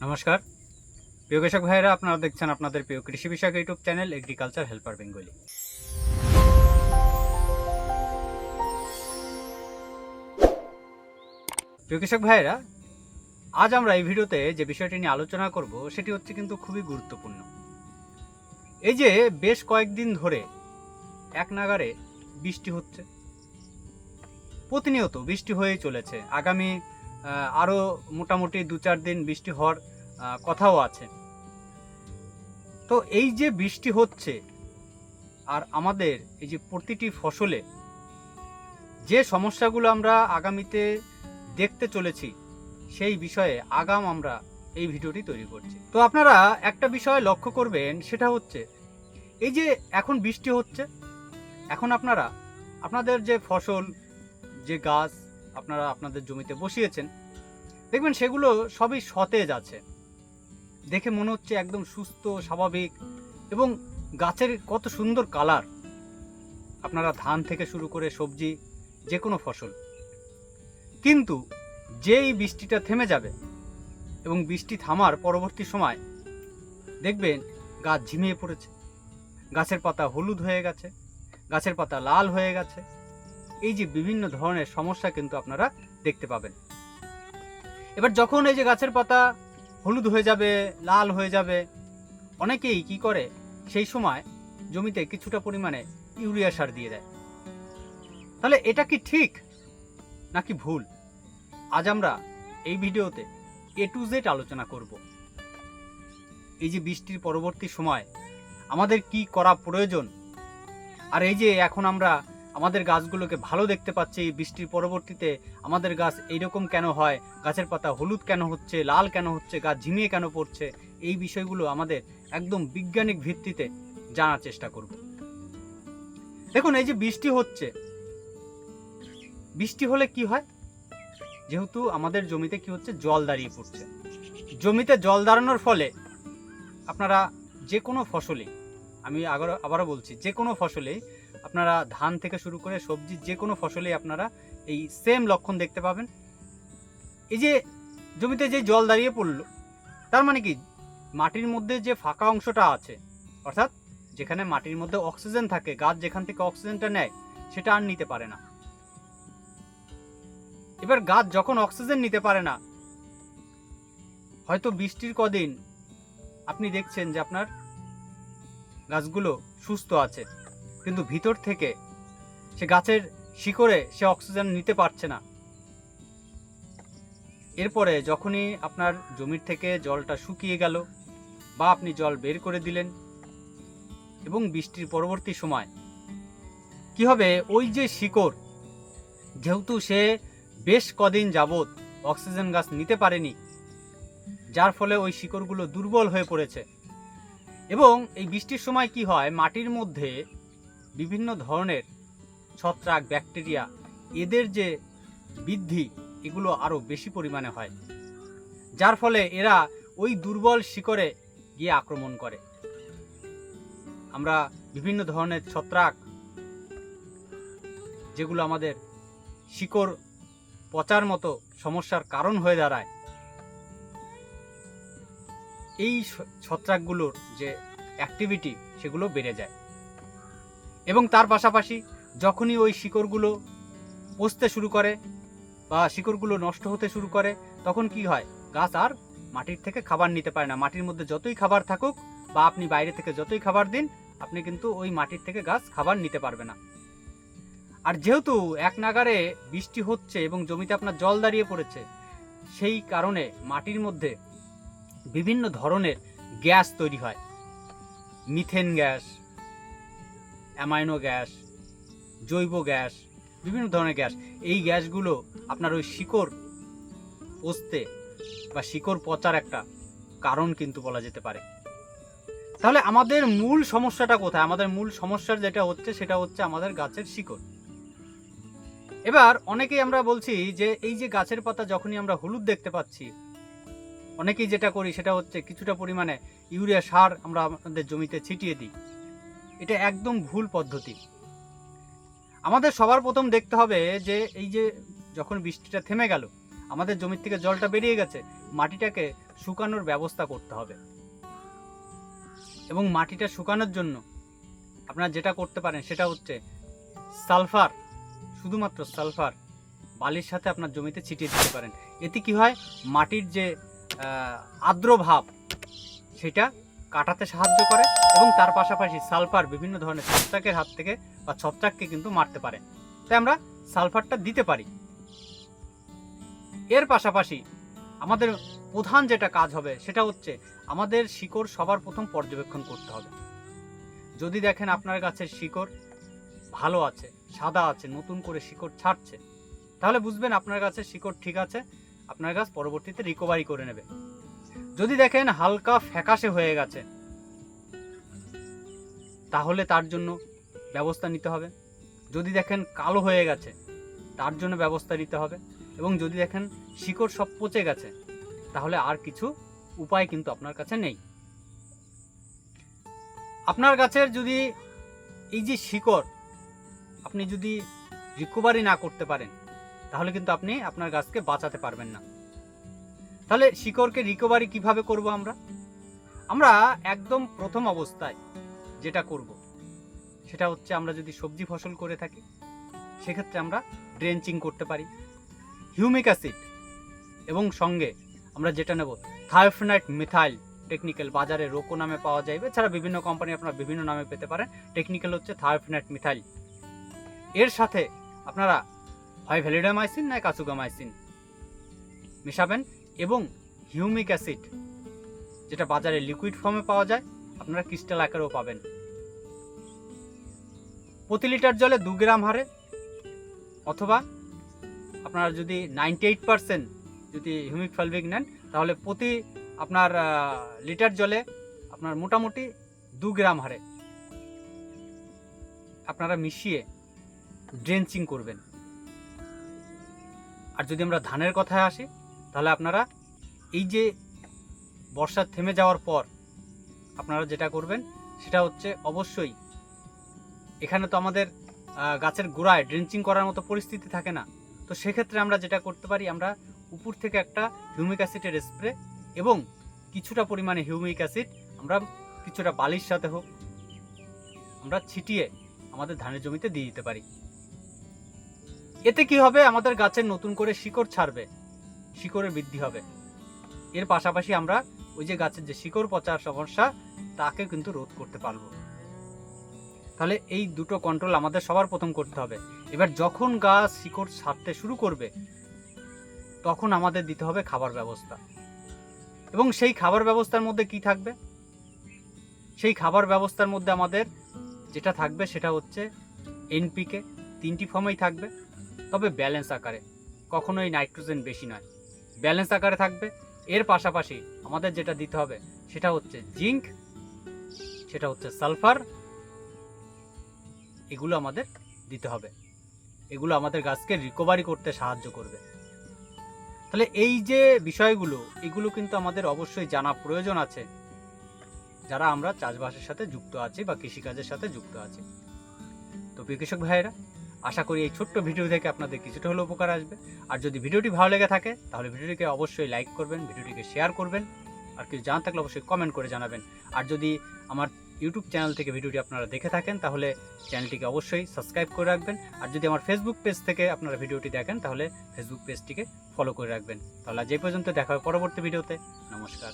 নমস্কার প্রিয় কৃষক ভাইয়েরা, আপনারা দেখছেন আপনাদের প্রিয় কৃষি বিষয়ক YouTube channel agriculture helper Bengali. প্রিয় কৃষক ভাইয়েরা, আজ আমরা এই ভিডিওতে যে বিষয়টি নিয়ে আলোচনা করব সেটি হচ্ছে কিন্তু খুবই গুরুত্বপূর্ণ। এই যে বেশ কয়েকদিন ধরে এক নাগাড়ে বৃষ্টি হচ্ছে, প্রতিনিয়ত বৃষ্টি হয়েই চলেছে। আগামী আরও মোটামুটি 2-4 দিন বৃষ্টি হওয়ার কথাও আছে। তো এই যে বৃষ্টি হচ্ছে আর আমাদের এই যে প্রতিটি ফসলে যে সমস্যাগুলো আমরা আগামীতে দেখতে চলেছি, সেই বিষয়ে আগাম আমরা এই ভিডিওটি তৈরি করছি। তো আপনারা একটা বিষয় লক্ষ্য করবেন, সেটা হচ্ছে এই যে এখন বৃষ্টি হচ্ছে, এখন আপনারা আপনাদের যে ফসল, যে গাছ আপনারা আপনাদের জমিতে বসিয়েছেন, দেখবেন সেগুলো সবই সতেজ আছে। দেখে মনে হচ্ছে একদম সুস্থ, স্বাভাবিক, এবং গাছের কত সুন্দর কালার। আপনারা ধান থেকে শুরু করে সবজি, যে কোনো ফসল। কিন্তু যেই বৃষ্টিটা থেমে যাবে এবং বৃষ্টি থামার পরবর্তী সময় দেখবেন গাছ ঝিমিয়ে পড়েছে, গাছের পাতা হলুদ হয়ে গেছে, গাছের পাতা লাল হয়ে গেছে। এই যে বিভিন্ন ধরনের সমস্যা কিন্তু আপনারা দেখতে পাবেন। এবার যখন এই যে গাছের পাতা হলুদ হয়ে যাবে, লাল হয়ে যাবে, অনেকেই কি করে, সেই সময় জমিতে কিছুটা পরিমাণে ইউরিয়া সার দিয়ে দেয়। তাহলে এটা কি ঠিক নাকি ভুল? আজ আমরা এই ভিডিওতে A to Z আলোচনা করব। এই যে বৃষ্টির পরবর্তী সময় আমাদের কি করা প্রয়োজন, আর এই যে এখন আমরা আমাদের গাছগুলোকে ভালো দেখতে পাচ্ছি, বৃষ্টির পরবর্তীতে আমাদের গাছ এইরকম কেন হয়, গাছের পাতা হলুদ কেন হচ্ছে, লাল কেন হচ্ছে, গাছ ঝিমিয়ে কেন পড়ছে, এই বিষয়গুলো আমাদের একদম বৈজ্ঞানিক ভিত্তিতে জানার চেষ্টা করব। দেখুন, এই যে বৃষ্টি হচ্ছে, বৃষ্টি হলে কি হয়, যেহেতু আমাদের জমিতে কি হচ্ছে, জল দাঁড়িয়ে পড়ছে। জমিতে জল দাঁড়ানোর ফলে আপনারা যে কোনো ফসলে, আমি আবারও বলছি, যে কোনো ফসলেই আপনারা ধান থেকে শুরু করে সবজি, যে কোনো ফসলেই আপনারা এই সেম লক্ষণ দেখতে পাবেন। এই যে জমিতে যে জল দাঁড়িয়ে পড়লো, তার মানে কি, মাটির মধ্যে যে ফাঁকা অংশটা আছে, অর্থাৎ যেখানে মাটির মধ্যে অক্সিজেন থাকে, গাছ যেখান থেকে অক্সিজেনটা নেয় সেটা আর নিতে পারে না। এবার গাছ যখন অক্সিজেন নিতে পারে না, হয়তো বৃষ্টির কদিন আপনি দেখছেন যে আপনার গাছগুলো সুস্থ আছে, কিন্তু ভিতর থেকে সে গাছের শিকড়ে সে অক্সিজেন নিতে পারছে না। এরপরে যখনই আপনার জমির থেকে জলটা শুকিয়ে গেল, বা আপনি জল বের করে দিলেন, এবং বৃষ্টির পরবর্তী সময় কি হবে, ওই যে শিকড়, যেহেতু সে বেশ কদিন যাবৎ অক্সিজেন গাছ নিতে পারেনি, যার ফলে ওই শিকড়গুলো দুর্বল হয়ে পড়েছে। এবং এই বৃষ্টির সময় কি হয়, মাটির মধ্যে বিভিন্ন ধরনের ছত্রাক, ব্যাকটেরিয়া, এদের যে বৃদ্ধি, এগুলো আরও বেশি পরিমাণে হয়, যার ফলে এরা ওই দুর্বল শিকড়ে গিয়ে আক্রমণ করে। আমরা বিভিন্ন ধরনের ছত্রাক, যেগুলো আমাদের শিকড় পচার মতো সমস্যার কারণ হয়ে দাঁড়ায়, এই ছত্রাকগুলোর যে অ্যাক্টিভিটি, সেগুলো বেড়ে যায়। এবং তার পাশাপাশি যখনই ওই শিকড়গুলো পচতে শুরু করে বা শিকড়গুলো নষ্ট হতে শুরু করে, তখন কি হয়, গাছ আর মাটির থেকে খাবার নিতে পারে না। মাটির মধ্যে যতই খাবার থাকুক বা আপনি বাইরে থেকে যতই খাবার দিন, আপনি কিন্তু ওই মাটির থেকে গাছ খাবার নিতে পারবে না। আর যেহেতু এক নাগাড়ে বৃষ্টি হচ্ছে এবং জমিতে আপনার জল দাঁড়িয়ে পড়েছে, সেই কারণে মাটির মধ্যে বিভিন্ন ধরনের গ্যাস তৈরি হয়। মিথেন গ্যাস, অ্যামাইনো গ্যাস, জৈব গ্যাস, বিভিন্ন ধরনের গ্যাস। এই গ্যাসগুলো আপনার ওই শিকড় পচতে বা শিকড় পচার একটা কারণ কিন্তু বলা যেতে পারে। তাহলে আমাদের মূল সমস্যাটা কোথায়? আমাদের মূল সমস্যার যেটা হচ্ছে, সেটা হচ্ছে আমাদের গাছের শিকড়। এবার অনেকেই আমরা বলছি যে এই যে গাছের পাতা যখনই আমরা হলুদ দেখতে পাচ্ছি, অনেকেই যেটা করি সেটা হচ্ছে কিছুটা পরিমাণে ইউরিয়া সার আমরা আমাদের জমিতে ছিটিয়ে দিই। এটা একদম ভুল পদ্ধতি। আমাদের সবার প্রথম দেখতে হবে যে এই যে যখন বৃষ্টিটা থেমে গেল, আমাদের জমির থেকে জলটা বেরিয়ে গেছে, মাটিটাকে শুকানোর ব্যবস্থা করতে হবে। এবং মাটিটা শুকানোর জন্য আপনারা যেটা করতে পারেন সেটা হচ্ছে সালফার, শুধুমাত্র সালফার বালির সাথে আপনার জমিতে ছিটিয়ে দিতে পারেন। এতে কি হয়, মাটির যে আর্দ্র ভাব সেটা কাটাতে সাহায্য করে এবং তার পাশাপাশি সালফার বিভিন্ন ধরনের ছত্রাকের হাত থেকে বা ছত্রাককে কিন্তু মারতে পারে। তাই আমরা সালফারটা দিতে পারি। এর পাশাপাশি আমাদের প্রধান যেটা কাজ হবে সেটা হচ্ছে আমাদের শিকড় সবার প্রথম পর্যবেক্ষণ করতে হবে। যদি দেখেন আপনার গাছের শিকড় ভালো আছে, সাদা আছে, নতুন করে শিকড় ছাড়ছে, তাহলে বুঝবেন আপনার গাছের শিকড় ঠিক আছে, আপনার গাছ পরবর্তীতে রিকভারি করে নেবে। যদি দেখেন হালকা ফ্যাকাশে হয়ে গেছে, তাহলে তার জন্য ব্যবস্থা নিতে হবে। যদি দেখেন কালো হয়ে গেছে, তার জন্য ব্যবস্থা নিতে হবে। এবং যদি দেখেন শিকড় সব পচে গেছে, তাহলে আর কিছু উপায় কিন্তু আপনার কাছে নেই। আপনার গাছের যদি এই যে শিকড় আপনি যদি রিকভারি না করতে পারেন, তাহলে কিন্তু আপনি আপনার গাছকে বাঁচাতে পারবেন না। তাহলে শিকড়কে রিকভারি কিভাবে করব? আমরা একদম প্রথম অবস্থায় যেটা করব সেটা হচ্ছে, আমরা যদি সবজি ফসল করে থাকি সেক্ষেত্রে আমরা ড্রেঞ্চিং করতে পারি। হিউমিক অ্যাসিড এবং সঙ্গে আমরা যেটা নেব থায়োফেনাইট মিথাইল টেকনিক্যাল, বাজারে রোকো নামে পাওয়া যায়, এছাড়া বিভিন্ন কোম্পানি আপনারা বিভিন্ন নামে পেতে পারেন। টেকনিক্যাল হচ্ছে থায়োফেনাইট মিথাইল। এর সাথে আপনারা হয় ভ্যালিডামাইসিন না কাসুগামাইসিন মেশাবেন এবং হিউমিক অ্যাসিড যেটা বাজারে লিকুইড ফর্মে পাওয়া যায়, আপনারা ক্রিস্টাল আকারেও পাবেন। প্রতি লিটার জলে 2 গ্রাম হারে, অথবা আপনারা যদি 98% যদি হিউমিক ফলভিক নেন, তাহলে প্রতি আপনার লিটার জলে আপনার মোটামুটি 2 গ্রাম হারে আপনারা মিশিয়ে ড্রেঞ্চিং করবেন। আর যদি আমরা ধানের কথায় আসি, তাহলে আপনারা এই যে বর্ষা থেমে যাওয়ার পর আপনারা যেটা করবেন সেটা হচ্ছে, অবশ্যই এখানে তো আমাদের গাছের গোড়ায় ড্রেঞ্চিং করার মতো পরিস্থিতি থাকে না, তো সেক্ষেত্রে আমরা যেটা করতে পারি, আমরা উপর থেকে একটা হিউমিক অ্যাসিডের স্প্রে এবং কিছুটা পরিমাণে হিউমিক অ্যাসিড আমরা কিছুটা বালির সাথে হোক আমরা ছিটিয়ে আমাদের ধানের জমিতে দিয়ে দিতে পারি। এতে কি হবে, আমাদের গাছের নতুন করে শিকড় ছাড়বে, শিকড়ের বৃদ্ধি হবে। এর পাশাপাশি আমরা ওই যে গাছের যে শিকড় পচার সমস্যা তাকে কিন্তু রোধ করতে পারবো। তাহলে এই দুটো কন্ট্রোল আমাদের সবার প্রথম করতে হবে। এবার যখন গাছ শিকড় ছাড়তে শুরু করবে, তখন আমাদের দিতে হবে খাবার ব্যবস্থা। এবং সেই খাবার ব্যবস্থার মধ্যে কি থাকবে? সেই খাবার ব্যবস্থার মধ্যে আমাদের যেটা থাকবে সেটা হচ্ছে এনপিকে, 3টি ফর্মেই থাকবে, তবে ব্যালেন্স আকারে, কখনোই নাইট্রোজেন বেশি নয়, ব্যালেন্স আকারে থাকবে। এর পাশাপাশি আমাদের যেটা দিতে হবে সেটা হচ্ছে জিঙ্ক, সেটা হচ্ছে সালফার, এগুলো আমাদের দিতে হবে। এগুলো আমাদের গাছকে রিকভারি করতে সাহায্য করবে। তাহলে এই যে বিষয়গুলো, এগুলো কিন্তু আমাদের অবশ্যই জানা প্রয়োজন আছে, যারা আমরা চাষবাসের সাথে যুক্ত আছি বা কৃষিকাজের সাথে যুক্ত আছি। তো প্রিয় কৃষক ভাইয়েরা, আশা করি এই ছোট্ট ভিডিও থেকে আপনাদের কিছুটা হলেও উপকার আসবে। আর যদি ভিডিওটি ভালো লেগে থাকে তাহলে ভিডিওটিকে অবশ্যই লাইক করবেন, ভিডিওটিকে শেয়ার করবেন, আর কিছু জানা থাকলে অবশ্যই কমেন্ট করে জানাবেন। আর যদি আমার ইউটিউব চ্যানেল থেকে ভিডিওটি আপনারা দেখে থাকেন তাহলে চ্যানেলটিকে অবশ্যই সাবস্ক্রাইব করে রাখবেন। আর যদি আমার ফেসবুক পেজ থেকে আপনারা ভিডিওটি দেখেন তাহলে ফেসবুক পেজটিকে ফলো করে রাখবেন। তাহলে আজ এই পর্যন্ত, দেখা হবে পরবর্তী ভিডিওতে। নমস্কার।